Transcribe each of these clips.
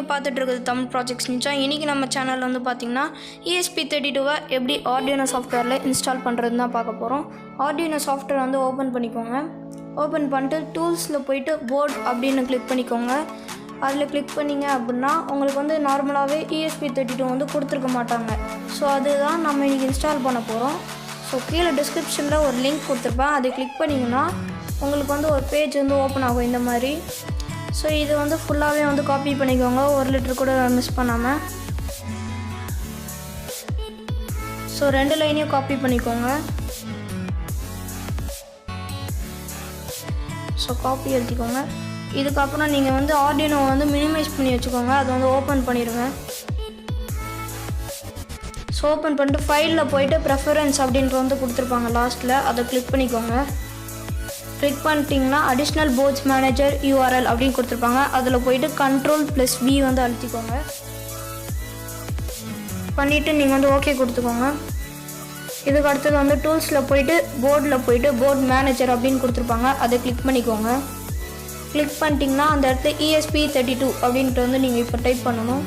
நீங்கள் பார்த்துட்டு இருக்கிறது தமிழ் ப்ராஜெக்ட்ஸ் நிச்சா. இன்றைக்கி நம்ம சேனலில் வந்து பார்த்திங்கன்னா ESP32 எப்படி Arduino சாஃப்ட்வேரில் இன்ஸ்டால் பண்ணுறதுன்னு தான் பார்க்க போகிறோம். Arduino சாஃப்ட்வேர் வந்து ஓப்பன் பண்ணிக்கோங்க. ஓப்பன் பண்ணிட்டு டூல்ஸில் போய்ட்டு போர்ட் அப்படின்னு கிளிக் பண்ணிக்கோங்க. அதில் கிளிக் பண்ணிங்க அப்படின்னா உங்களுக்கு வந்து நார்மலாகவே ESP32 வந்து கொடுத்துருக்க மாட்டாங்க. ஸோ அதுதான் நம்ம இன்றைக்கி இன்ஸ்டால் பண்ண போகிறோம். ஸோ கீழே டிஸ்கிரிப்ஷனில் ஒரு லிங்க் கொடுத்துருப்பேன், அதை கிளிக் பண்ணிங்கன்னா உங்களுக்கு வந்து ஒரு பேஜ் வந்து ஓப்பன் ஆகும் இந்த மாதிரி. ஸோ இது வந்து ஃபுல்லாகவே வந்து காப்பி பண்ணிக்கோங்க, 1 லிட்டர் கூட மிஸ் பண்ணாமல். ஸோ 2 லைனையும் காப்பி பண்ணிக்கோங்க. ஸோ காப்பி எழுதிக்கோங்க. இதுக்கப்புறம் நீங்கள் வந்து Arduino வந்து மினிமைஸ் பண்ணி வச்சுக்கோங்க. அதை வந்து ஓப்பன் பண்ணிடுங்க. ஸோ ஓப்பன் பண்ணிட்டு ஃபைலில் போய்ட்டு ப்ரெஃபரன்ஸ் அப்படின்ட்டு வந்து கொடுத்துருப்பாங்க லாஸ்ட்டில், அதை கிளிக் பண்ணிக்கோங்க. கிளிக் பண்ணிட்டீங்கன்னா அடிஷ்னல் போர்ட்ஸ் மேனேஜர் URL அப்படின்னு கொடுத்துருப்பாங்க. அதில் போய்ட்டு Ctrl+V வந்து அழுத்திக்கோங்க. பண்ணிவிட்டு நீங்கள் வந்து ஓகே கொடுத்துக்கோங்க. இதுக்கு அடுத்தது வந்து டூல்ஸில் போய்ட்டு போர்டில் போய்ட்டு போர்ட் மேனேஜர் அப்படின்னு கொடுத்துருப்பாங்க, அதை கிளிக் பண்ணிக்கோங்க. கிளிக் பண்ணிட்டீங்கன்னா அந்த இடத்துல ESP32 அப்படின்ட்டு வந்து நீங்கள் இப்போ டைப் பண்ணணும்.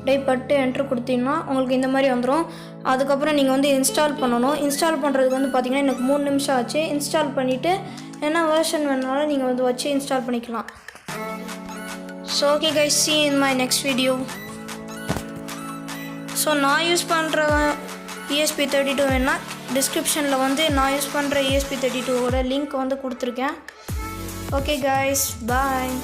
டைப் பண்ணிட்டு என்ட்ரு கொடுத்தீங்கன்னா உங்களுக்கு இந்த மாதிரி வந்துடும். அதுக்கப்புறம் நீங்கள் வந்து இன்ஸ்டால் பண்ணணும். இன்ஸ்டால் பண்ணுறதுக்கு வந்து பார்த்திங்கன்னா எனக்கு 3 நிமிஷம் ஆச்சு. இன்ஸ்டால் பண்ணிவிட்டு என்ன வெர்ஷன் வேணுனாலும் நீங்கள் வந்து வச்சு இன்ஸ்டால் பண்ணிக்கலாம். So okay guys, see you in my next video. So நான் யூஸ் பண்ணுற ESP32 வேணா டிஸ்கிரிப்ஷனில் வந்து நான் யூஸ் பண்ணுற ESP32 லிங்க் வந்து கொடுத்துருக்கேன். ஓகே கைஸ், பாய்.